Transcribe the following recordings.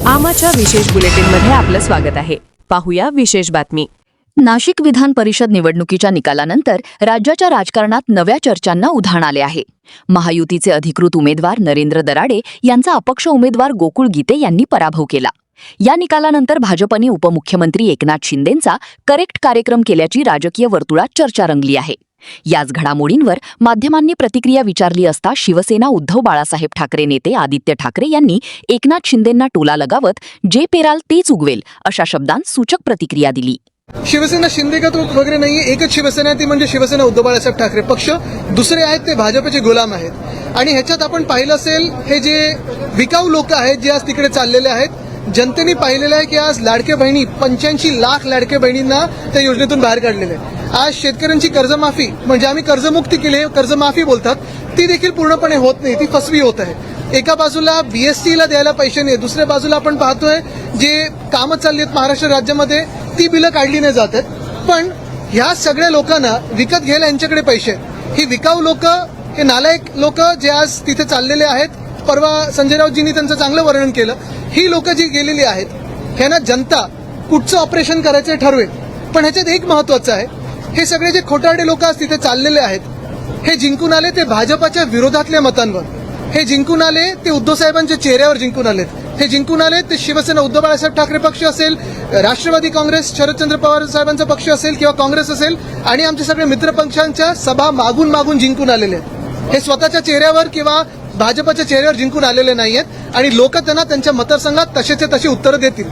आमाच्या विशेष बुलेटिनमध्ये आपलं स्वागत आहे. पाहूया विशेष बातमी. नाशिक विधान परिषद निवडणुकीच्या निकालानंतर राज्याच्या राजकारणात नव्या चर्चांना उधाण आले आहे. महायुतीचे अधिकृत उमेदवार नरेंद्र दराडे यांचा अपक्ष उमेदवार गोकुळ गीते यांनी पराभव केला. या निकालानंतर भाजपने उपमुख्यमंत्री एकनाथ शिंदेंचा करेक्ट कार्यक्रम केल्याची राजकीय वर्तुळात चर्चा रंगली आहे. याच घडामोडींवर माध्यमांनी प्रतिक्रिया विचारली असता शिवसेना उद्धव बाळासाहेब ठाकरे नेते आदित्य ठाकरे यांनी एकनाथ शिंदेंना टोला लगावत जे पेराल तेच उगवेल अशा शब्दांत सूचक प्रतिक्रिया दिली. शिवसेना शिंदेगत वगैरे नाहीये, एकच शिवसेना आहे, ती म्हणजे शिवसेना उद्धव बाळासाहेब ठाकरे पक्ष. दुसरे आहेत ते भाजपचे गुलाम आहेत. आणि ह्याच्यात आपण पाहिलं असेल, हे जे विकाऊ लोक आहेत जे आज तिकडे चाललेले आहेत, जनतेने पाहिलेलं आहे की आज लाडक्या बहिणी 85 लाख लाडक्या बहिणींना त्या योजनेतून बाहेर काढलेले आहे. आज शेतकऱ्यांची कर्जमाफी, म्हणजे आम्ही कर्जमुक्ती केली, कर्जमाफी बोलतात, ती देखील पूर्णपणे होत नाही, ती फसवी होत आहे. एका बाजूला बीएसटीला द्यायला पैसे नाही, दुसऱ्या बाजूला आपण पाहतोय जे कामं चालली आहेत महाराष्ट्र राज्यामध्ये ती बिलं काढली नाही जात आहेत. पण ह्या सगळ्या लोकांना विकत घ्यायला यांच्याकडे पैसे आहेत. ही विकाऊ लोक, हे नालायक लोक जे आज तिथे चाललेले आहेत, परवा संजय राऊतजींनी त्यांचं चांगलं वर्णन केलं, ही लोक जी गेलेली आहेत ह्यांना जनता कुठचं ऑपरेशन करायचं ठरवेल. पण ह्याच्यात एक महत्वाचं आहे, हे सगळे जे खोटारडे लोक आज तिथे चाललेले आहेत, हे जिंकून आले ते भाजपाच्या विरोधातल्या मतांवर, हे जिंकून आले ते उद्धव साहेबांच्या चेहऱ्यावर जिंकून आलेत, हे जिंकून आले ते शिवसेना उद्धव बाळासाहेब ठाकरे पक्ष असेल, राष्ट्रवादी काँग्रेस शरदचंद्र पवार साहेबांचा पक्ष असेल किंवा काँग्रेस असेल, आणि आमचे सगळे मित्रपक्षांच्या सभा मागून मागून जिंकून आलेले आहेत. हे स्वतःच्या चेहऱ्यावर किंवा भाजपच्या चेहऱ्यावर जिंकून आलेले नाहीयेत. आणि लोक त्यांना त्यांच्या मतदारसंघात तसेचे तशी उत्तरं देतील.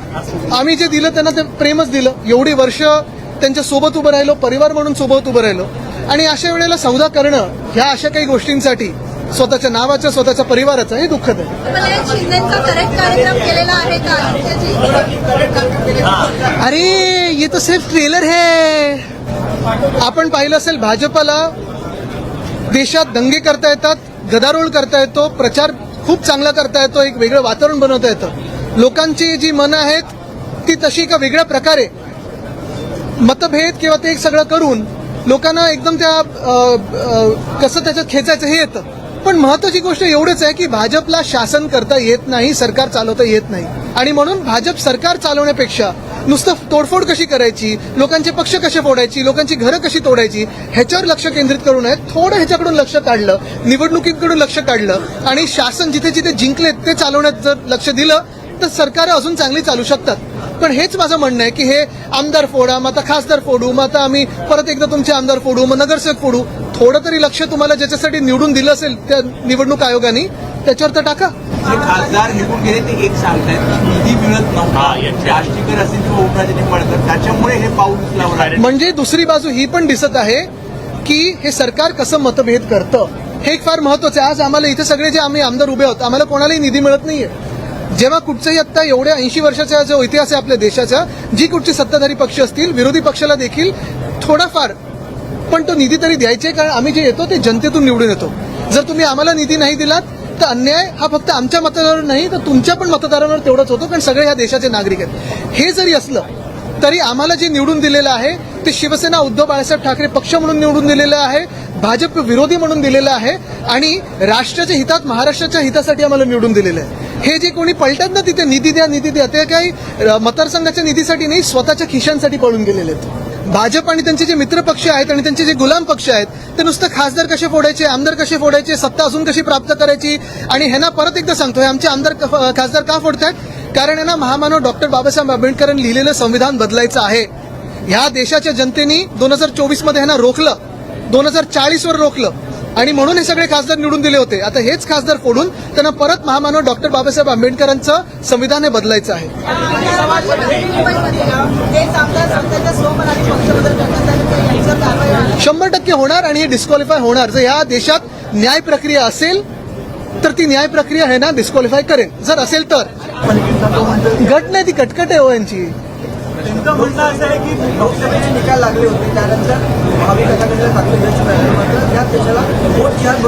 आम्ही जे दिलं त्यांना ते प्रेमच दिलं. एवढी वर्ष त्यांच्या सोबत उभं राहिलो, परिवार म्हणून सोबत उभं राहिलो. आणि अशा वेळेला सौदा करणं ह्या अशा काही गोष्टींसाठी स्वतःच्या नावाचं, स्वतःच्या परिवाराचं, हे दुःखद आहे. अरे ये तो सिर्फ ट्रेलर है. आपण पाहिलं असेल, भाजपला देशात दंगे करता येतात, गदारोळ करता येतो, प्रचार खूप चांगला करता येतो, एक वेगळं वातावरण बनवता येतं. लोकांची जी मनं आहेत ती तशी एका वेगळ्या प्रकारे मतभेद किंवा ते एक सगळं करून लोकांना एकदम त्या कसं त्याच्यात खेचायचं हे येतं. पण महत्वाची गोष्ट एवढंच आहे की भाजपला शासन करता येत नाही, सरकार चालवता येत नाही. आणि म्हणून भाजप सरकार चालवण्यापेक्षा नुसतं तोडफोड कशी करायची, लोकांचे पक्ष कसे फोडायची, लोकांची घरं कशी तोडायची, ह्याच्यावर लक्ष केंद्रित करू नये. थोडं ह्याच्याकडून लक्ष काढलं, निवडणुकीकडून लक्ष काढलं आणि शासन जिथे जिथे जिंकलेत ते चालवण्यात जर लक्ष दिलं तर सरकार अजून चांगली चालू शकतात. पण हेच माझं म्हणणं आहे की हे आमदार फोडा, मग आता खासदार फोडू, मग आता आम्ही परत एकदा तुमचे आमदार फोडू, मग नगरसेवक फोडू. थोडं तरी लक्ष तुम्हाला ज्याच्यासाठी निवडून दिलं असेल त्या निवडणूक आयोगाने त्याच्यावर तर टाका. खासदार निवडून गेले ते एक सांगतायत निधी मिळत नव्हता, राष्ट्रीयकर असेल किंवा उपराजे निंबाळकर, त्याच्यामुळे हे पाऊल उचलावं. म्हणजे दुसरी बाजू ही पण दिसत आहे की हे सरकार कसं मतभेद करतं, हे एक फार महत्वाचं आहे. आज आम्हाला इथे सगळे जे आम्ही आमदार उभे आहोत, आम्हाला कोणालाही निधी मिळत नाहीये. जेव्हा कुठचंही आता एवढ्या 80 वर्षाचा जो इतिहास आहे आपल्या देशाचा, जी कुठची सत्ताधारी पक्ष असतील, विरोधी पक्षाला देखील थोडाफार पण तो निधी तरी द्यायचे, कारण आम्ही जे येतो ते जनतेतून निवडून येतो. जर तुम्ही आम्हाला निधी नाही दिलात तर अन्याय हा फक्त आमच्या मतदारांवर नाही तर तुमच्या पण मतदारांवर तेवढंच होतो, कारण सगळे ह्या देशाचे नागरिक आहेत. हे जरी असलं तरी आम्हाला जे निवडून दिलेलं आहे ते शिवसेना उद्धव बाळासाहेब ठाकरे पक्ष म्हणून निवडून दिलेलं आहे, भाजप विरोधी म्हणून दिलेलं आहे आणि राष्ट्राच्या हितात, महाराष्ट्राच्या हितासाठी आम्हाला निवडून दिलेलं आहे. हे जे कोणी पलटत ना तिथे निधी द्या निधी द्या, ते काही मतदारसंघाच्या निधीसाठी नाही, स्वतःच्या खिशांसाठी पळून गेलेले आहेत. भाजप आणि त्यांचे जे मित्र पक्ष आहेत आणि त्यांचे जे गुलाम पक्ष आहेत ते नुसतं खासदार कसे फोडायचे, आमदार कसे फोडायचे, सत्ता अजून कशी प्राप्त करायची. आणि ह्यांना परत एकदा सांगतो, हे आमचे आमदार खासदार का फोडतात, कारण यांना महामानव डॉक्टर बाबासाहेब आंबेडकरांनी लिहिलेलं संविधान बदलायचं आहे. ह्या देशाच्या जनतेने 2024 मध्ये ह्यांना रोखलं, 2040 वर रोखलं आणि म्हणून हे सगळे खासदार निवडून दिले होते. आता हेच खासदार फोडून त्यांना परत महामानव डॉक्टर बाबासाहेब आंबेडकरांचं संविधान हे बदलायचं आहे. 100% होणार आणि हे डिस्क्वालिफाय होणार. जर ह्या देशात न्याय प्रक्रिया असेल तर ती न्याय प्रक्रिया आहे ना डिस्क्वालिफाय करेल. जर असेल तर गट नाही, ती कटकट आहे हो यांची. म्हणणं असं आहे की लोकसभेचे निकाल लागले होते, त्यानंतर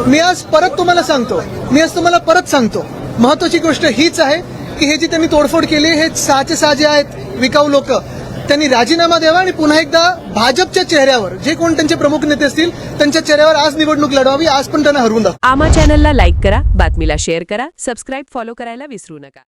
मी आज तुम्हाला परत सांगतो, महत्वाची गोष्ट हीच आहे की हे जी त्यांनी तोडफोड केली, हे 6चे 6 जे आहेत विकाऊ लोक, त्यांनी राजीनामा द्यावा आणि पुन्हा एकदा भाजपच्या चेहऱ्यावर जे कोण त्यांचे प्रमुख नेते असतील त्यांच्या चेहऱ्यावर आज निवडणूक लढवावी. आज पण त्यांना हरवून दाखवा. आमा चॅनलला लाईक करा, बातमीला शेअर करा, सबस्क्राईब फॉलो करायला विसरू नका.